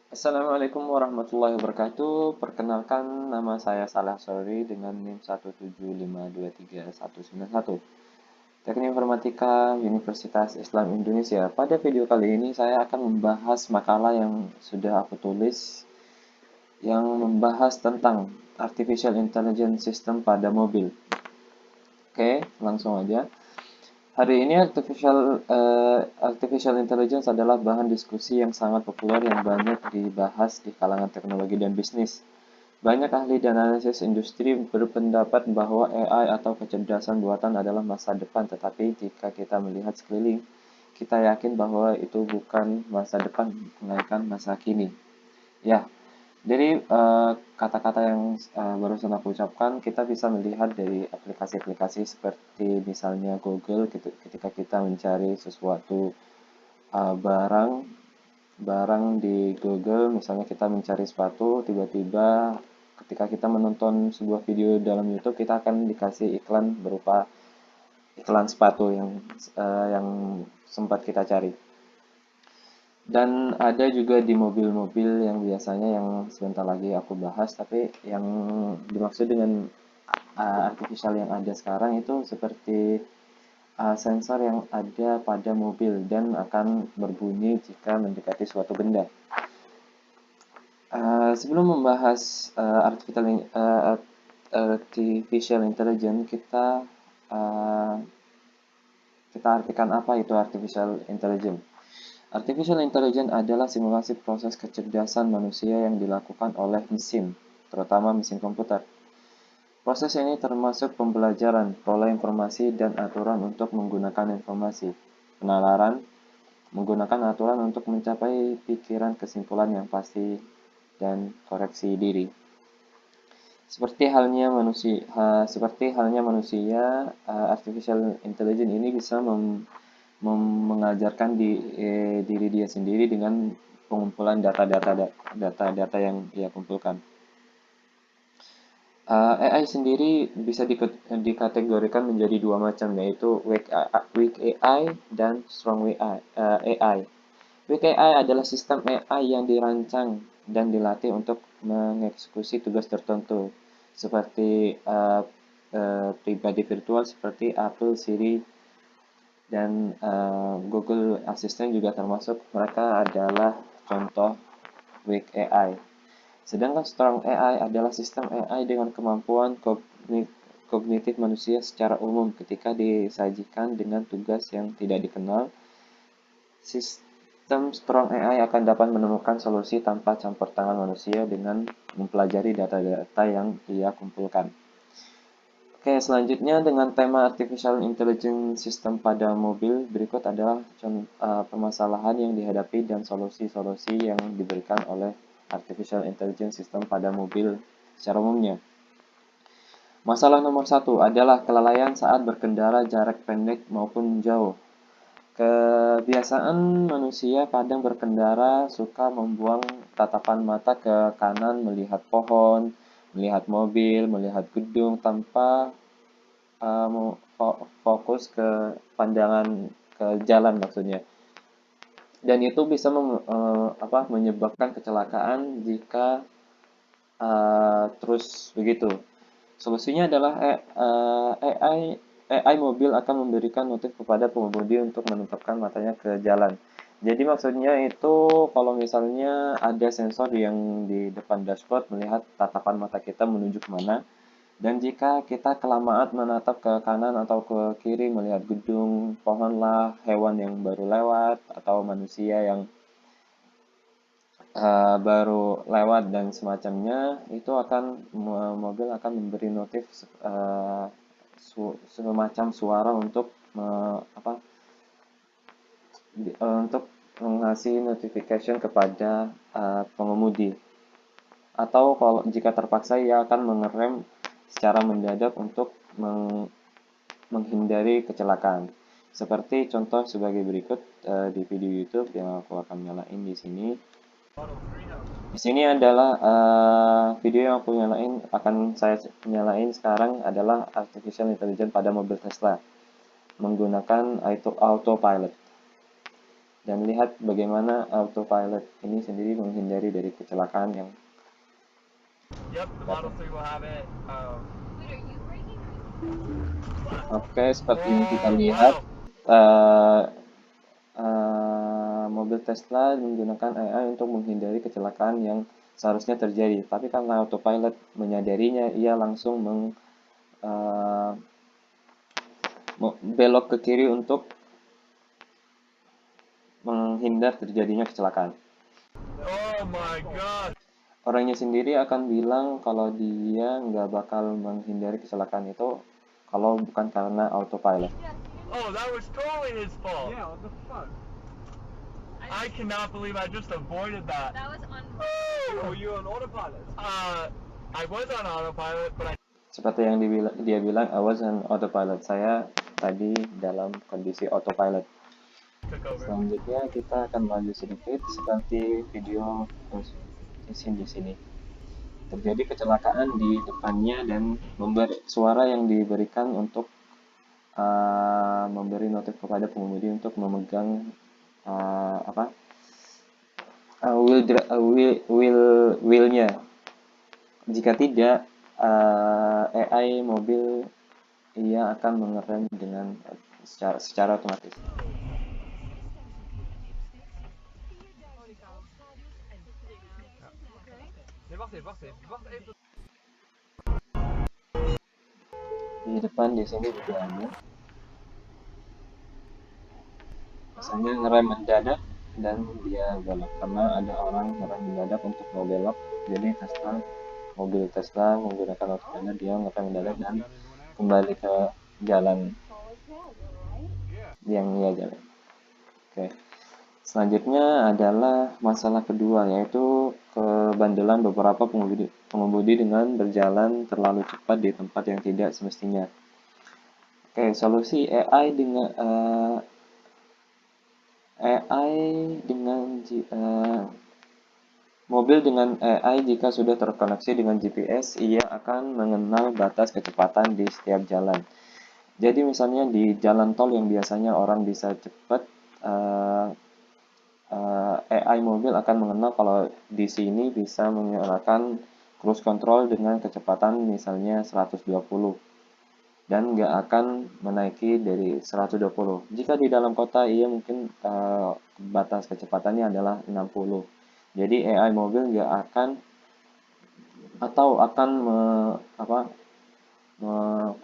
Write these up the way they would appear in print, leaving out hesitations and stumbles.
Assalamualaikum warahmatullahi wabarakatuh. Perkenalkan, nama saya Saleh Sori dengan NIM 175231191. Teknik Informatika Universitas Islam Indonesia. Pada video kali ini saya akan membahas makalah yang sudah aku tulis yang membahas tentang Artificial Intelligence System pada mobil. Oke, langsung aja. Hari ini artificial intelligence adalah bahan diskusi yang sangat populer yang banyak dibahas di kalangan teknologi dan bisnis. Banyak ahli dan analisis industri berpendapat bahwa AI atau kecerdasan buatan adalah masa depan, tetapi jika kita melihat sekeliling, kita yakin bahwa itu bukan masa depan, melainkan masa kini. Ya, jadi kata-kata yang barusan aku ucapkan, kita bisa melihat dari aplikasi-aplikasi seperti misalnya Google, ketika kita mencari sesuatu barang barang di Google, misalnya kita mencari sepatu, tiba-tiba ketika kita menonton sebuah video dalam YouTube, kita akan dikasih iklan berupa iklan sepatu yang sempat kita cari. Dan ada juga di mobil-mobil yang biasanya yang sebentar lagi aku bahas, tapi yang dimaksud dengan artificial yang ada sekarang itu seperti sensor yang ada pada mobil dan akan berbunyi jika mendekati suatu benda. Sebelum membahas artificial intelligence, uh, kita artikan apa itu artificial intelligence. Artificial intelligence adalah simulasi proses kecerdasan manusia yang dilakukan oleh mesin, terutama mesin komputer. Proses ini termasuk pembelajaran, pola informasi, dan aturan untuk menggunakan informasi, penalaran, menggunakan aturan untuk mencapai pikiran kesimpulan yang pasti, dan koreksi diri. Seperti halnya manusia, artificial intelligence ini bisa mengajarkan diri dia sendiri dengan pengumpulan data-data yang dia kumpulkan. AI sendiri bisa dikategorikan menjadi dua macam, yaitu weak AI dan strong AI. Weak AI adalah sistem AI yang dirancang dan dilatih untuk mengeksekusi tugas tertentu, seperti pribadi virtual seperti Apple, Siri, dan Google Assistant juga termasuk. Mereka adalah contoh weak AI. Sedangkan strong AI adalah sistem AI dengan kemampuan kognitif manusia secara umum. Ketika disajikan dengan tugas yang tidak dikenal, sistem strong AI akan dapat menemukan solusi tanpa campur tangan manusia dengan mempelajari data-data yang ia kumpulkan. Oke, selanjutnya dengan tema artificial intelligence system pada mobil, berikut adalah permasalahan yang dihadapi dan solusi-solusi yang diberikan oleh artificial intelligence system pada mobil secara umumnya. Masalah nomor satu adalah kelalaian saat berkendara jarak pendek maupun jauh. Kebiasaan manusia kadang berkendara suka membuang tatapan mata ke kanan, melihat pohon, melihat mobil, melihat gedung tanpa fokus ke pandangan ke jalan maksudnya. Dan itu bisa menyebabkan kecelakaan jika terus begitu. Solusinya adalah AI mobil akan memberikan notif kepada pengemudi untuk menempatkan matanya ke jalan. Jadi maksudnya itu kalau misalnya ada sensor yang di depan dashboard melihat tatapan mata kita menuju kemana, dan jika kita kelamaan menatap ke kanan atau ke kiri melihat gedung, pohon lah, hewan yang baru lewat, atau manusia yang baru lewat dan semacamnya, itu mobil akan memberi notif semacam suara untuk untuk mengasih notification kepada pengemudi. Atau kalau jika terpaksa ia akan mengerem secara mendadak untuk menghindari kecelakaan. Seperti contoh sebagai berikut di video YouTube yang aku akan nyalain di sini. Di sini adalah video yang akan saya nyalain sekarang adalah artificial intelligence pada mobil Tesla menggunakan autopilot. Dan lihat bagaimana autopilot ini sendiri menghindari dari kecelakaan yang Yep, the Model 3 will have it. Oke, seperti yang kita Whoa, lihat, wow. eh, mobil Tesla menggunakan AI untuk menghindari kecelakaan yang seharusnya terjadi. Tapi karena autopilot menyadarinya, ia langsung eh, belok ke kiri untuk menghindar terjadinya kecelakaan. Oh my god. Orangnya sendiri akan bilang kalau dia nggak bakal menghindari kecelakaan itu kalau bukan karena autopilot. Oh, that was totally his fault. Yeah, what the fuck? I cannot believe I just avoided that. That was unbelievable. Were you on autopilot? I was on autopilot, but I Seperti yang dia bilang, I was on autopilot. Saya tadi dalam kondisi autopilot. took over. Selanjutnya kita akan maju sedikit seperti video di sini. Terjadi kecelakaan di depannya dan suara yang diberikan untuk memberi notif kepada pengemudi untuk memegang wheelnya. Jika tidak, AI mobil ia akan mengerem dengan secara otomatis. Nee, wacht even. Wacht even. Di depan di sini juga ada. Misalnya ngerem mendadak dan dia belok karena ada orang ngerem mendadak untuk mau belok. Jadi mobil Tesla menggunakan autopilot, dia ngerem mendadak dan kembali ke jalan yang ia jalan. Oke. Selanjutnya adalah masalah kedua, yaitu kebandelan beberapa pengemudi dengan berjalan terlalu cepat di tempat yang tidak semestinya. Oke, solusi AI dengan mobil dengan AI jika sudah terkoneksi dengan GPS, ia akan mengenal batas kecepatan di setiap jalan. Jadi misalnya di jalan tol yang biasanya orang bisa cepat, AI mobil akan mengenal kalau di sini bisa menggunakan cruise control dengan kecepatan misalnya 120 dan nggak akan menaiki dari 120. Jika di dalam kota ia mungkin batas kecepatannya adalah 60. Jadi AI mobil nggak akan atau akan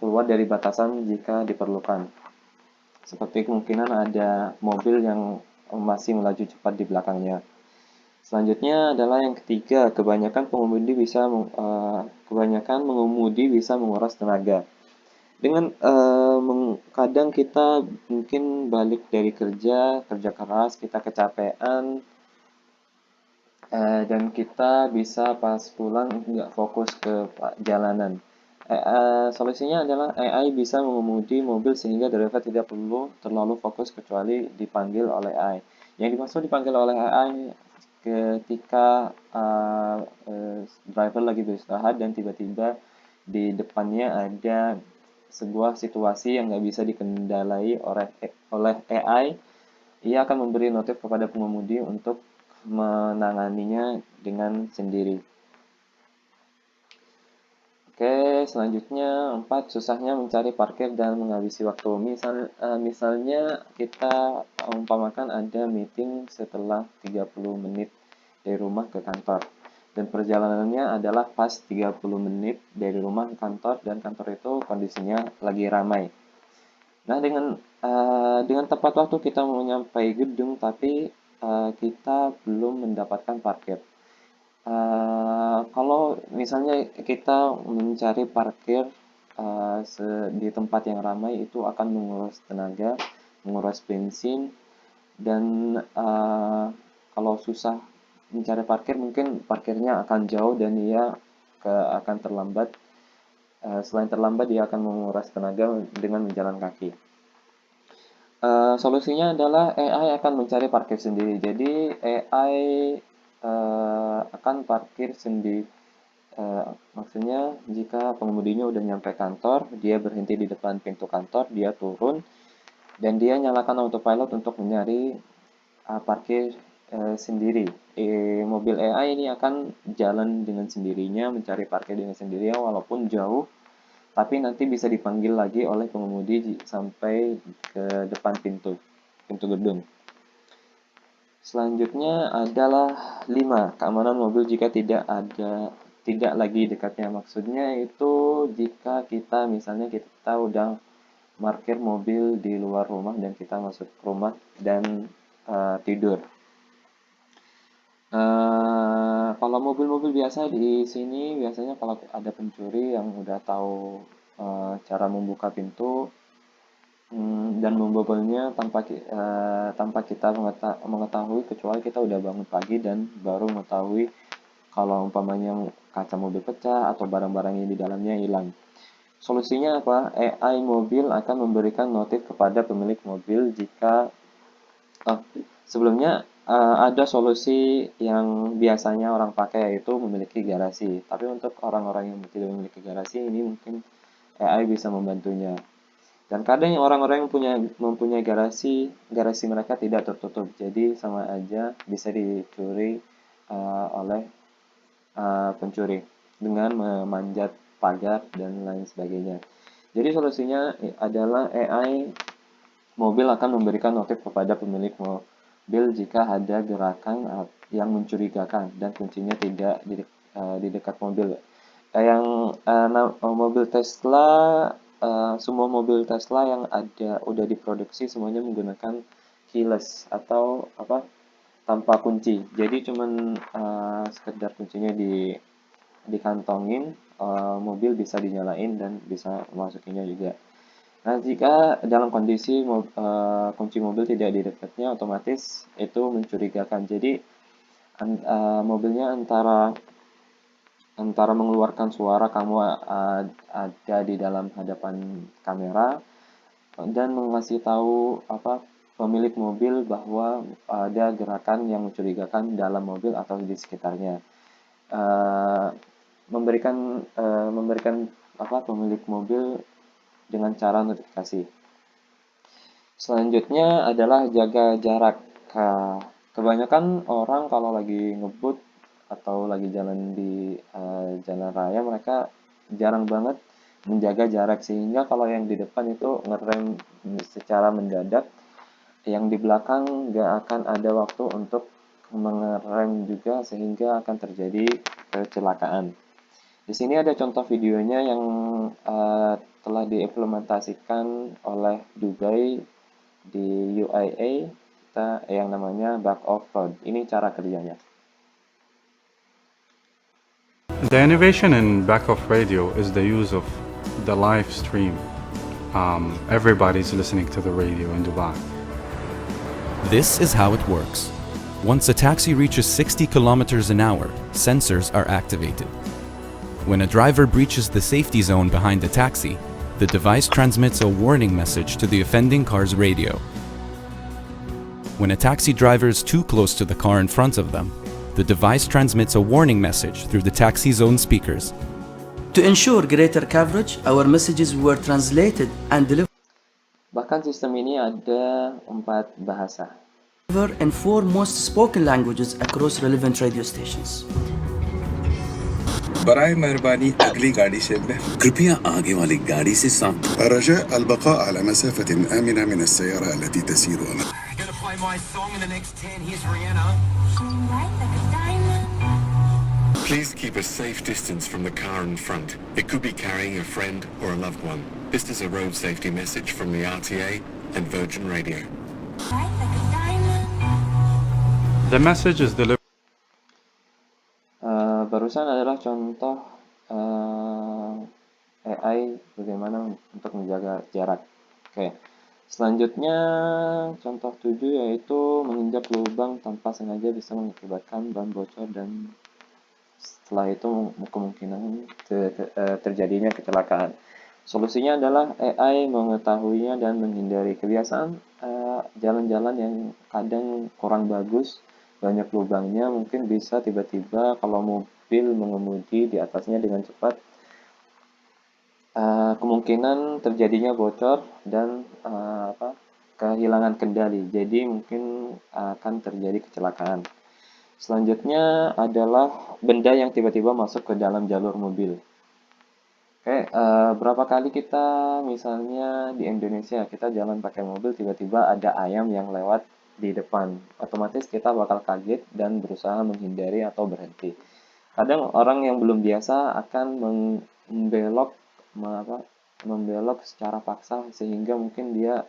keluar dari batasan jika diperlukan. Seperti kemungkinan ada mobil yang masih melaju cepat di belakangnya. Selanjutnya adalah yang ketiga, kebanyakan mengemudi bisa menguras tenaga. Dengan kadang kita mungkin balik dari kerja keras, kita kecapean, dan kita bisa pas pulang nggak fokus ke jalanan. Solusinya adalah AI bisa mengemudi mobil sehingga driver tidak perlu terlalu fokus kecuali dipanggil oleh AI. Yang dimaksud dipanggil oleh AI ketika driver lagi beristirahat dan tiba-tiba di depannya ada sebuah situasi yang nggak bisa dikendalai oleh AI, ia akan memberi notif kepada pengemudi untuk menanganinya dengan sendiri. Oke, selanjutnya 4, susahnya mencari parkir dan menghabisi waktu. Misalnya kita umpamakan ada meeting setelah 30 menit dari rumah ke kantor. Dan perjalanannya adalah pas 30 menit dari rumah ke kantor dan kantor itu kondisinya lagi ramai. Nah, dengan tepat waktu kita mau nyampe gedung tapi kita belum mendapatkan parkir. Kalau misalnya kita mencari parkir di tempat yang ramai itu akan menguras tenaga, menguras bensin, dan kalau susah mencari parkir mungkin parkirnya akan jauh dan ia akan terlambat. Selain terlambat, dia akan menguras tenaga dengan berjalan kaki. Solusinya adalah AI akan mencari parkir sendiri. Jadi AI akan parkir sendiri. Maksudnya jika pengemudinya udah nyampe kantor, dia berhenti di depan pintu kantor, dia turun dan dia nyalakan autopilot untuk mencari parkir sendiri. Mobil AI ini akan jalan dengan sendirinya, mencari parkir dengan sendirinya walaupun jauh, tapi nanti bisa dipanggil lagi oleh pengemudi sampai ke depan pintu gedung. Selanjutnya adalah 5. Keamanan mobil jika tidak lagi dekatnya. Maksudnya itu jika kita udah parkir mobil di luar rumah dan kita masuk ke rumah dan tidur. Kalau mobil-mobil biasa di sini biasanya kalau ada pencuri yang udah tahu cara membuka pintu dan membobolnya tanpa kita mengetahui, kecuali kita udah bangun pagi dan baru mengetahui kalau umpamanya kaca mobil pecah atau barang-barangnya di dalamnya hilang. Solusinya apa? AI mobil akan memberikan notif kepada pemilik mobil jika sebelumnya ada solusi yang biasanya orang pakai yaitu memiliki garasi. Tapi untuk orang-orang yang tidak memiliki garasi ini mungkin AI bisa membantunya. Dan kadang orang-orang yang mempunyai garasi mereka tidak tertutup. Jadi sama aja bisa dicuri oleh pencuri dengan memanjat pagar dan lain sebagainya. Jadi solusinya adalah AI mobil akan memberikan notif kepada pemilik mobil jika ada gerakan yang mencurigakan dan kuncinya tidak di dekat mobil. Mobil Tesla, semua mobil Tesla yang udah diproduksi semuanya menggunakan keyless atau tanpa kunci. Jadi cuman sekedar kuncinya dikantongin, mobil bisa dinyalain dan bisa masukinnya juga. Nah, jika dalam kondisi kunci mobil tidak di dekatnya, otomatis itu mencurigakan. Jadi mobilnya antara mengeluarkan suara kamu ada di dalam hadapan kamera dan mengasih tahu pemilik mobil bahwa ada gerakan yang mencurigakan dalam mobil atau di sekitarnya. Memberikan pemilik mobil dengan cara notifikasi. Selanjutnya adalah jaga jarak. Kebanyakan orang kalau lagi ngebut atau lagi jalan di jalan raya, mereka jarang banget menjaga jarak, sehingga kalau yang di depan itu ngerem secara mendadak, yang di belakang nggak akan ada waktu untuk mengerem juga, sehingga akan terjadi kecelakaan. Di sini ada contoh videonya yang telah diimplementasikan oleh Dubai di UAE yang namanya Back Off Road. Ini cara kerjanya. The innovation in backoff radio is the use of the live stream. Everybody's listening to the radio in Dubai. This is how it works. Once a taxi reaches 60 kilometers an hour, sensors are activated. When a driver breaches the safety zone behind the taxi, the device transmits a warning message to the offending car's radio. When a taxi driver is too close to the car in front of them, the device transmits a warning message through the taxi zone speakers. To ensure greater coverage, our messages were translated and delivered Bahkan sistem ini ada 4 bahasa. in 4 most spoken languages across relevant radio stations. बराए मेहरबानी अगली गाड़ी से कृपया आगे वाली गाड़ी से सावधान الرجاء البقاء على مسافة آمنة من السيارة التي تسير أمامك. Gonna play my song in the next 10. Here's Rihanna. Please keep a safe distance from the car in front. It could be carrying a friend or a loved one. This is a road safety message from the RTA and Virgin Radio. The message is delivered. Barusan adalah contoh AI bagaimana untuk menjaga jarak. Oke. Selanjutnya contoh 7 yaitu menginjak lubang tanpa sengaja bisa mengakibatkan ban bocor dan setelah itu kemungkinan terjadinya kecelakaan. Solusinya adalah AI mengetahuinya dan menghindari kebiasaan jalan-jalan yang kadang kurang bagus, banyak lubangnya, mungkin bisa tiba-tiba kalau mobil mengemudi di atasnya dengan cepat, kemungkinan terjadinya bocor dan kehilangan kendali, jadi mungkin akan terjadi kecelakaan. Selanjutnya adalah benda yang tiba-tiba masuk ke dalam jalur mobil. Oke, berapa kali kita misalnya di Indonesia kita jalan pakai mobil tiba-tiba ada ayam yang lewat di depan, otomatis kita bakal kaget dan berusaha menghindari atau berhenti. Kadang orang yang belum biasa akan membelok secara paksa sehingga mungkin dia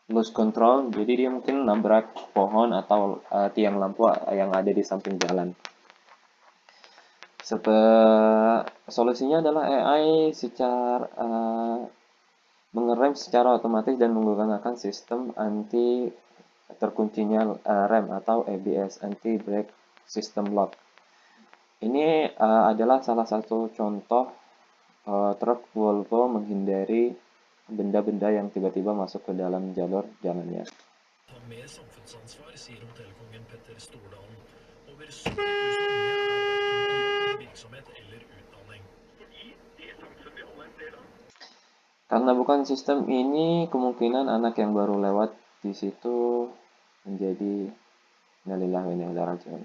lose control, jadi dia mungkin nabrak pohon atau tiang lampu yang ada di samping jalan. Solusinya adalah AI mengerem secara otomatis dan menggunakan sistem anti terkuncinya rem atau ABS, anti brake system lock. Ini adalah salah satu contoh truk Volvo menghindari benda-benda yang tiba-tiba masuk ke dalam jalur jalannya. Karena bukan sistem ini, kemungkinan anak yang baru lewat di situ menjadi innalillahi wa inna ilaihi raji'un.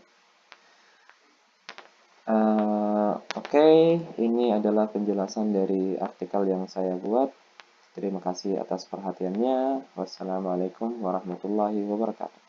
Oke, ini adalah penjelasan dari artikel yang saya buat. Terima kasih atas perhatiannya. Wassalamualaikum warahmatullahi wabarakatuh.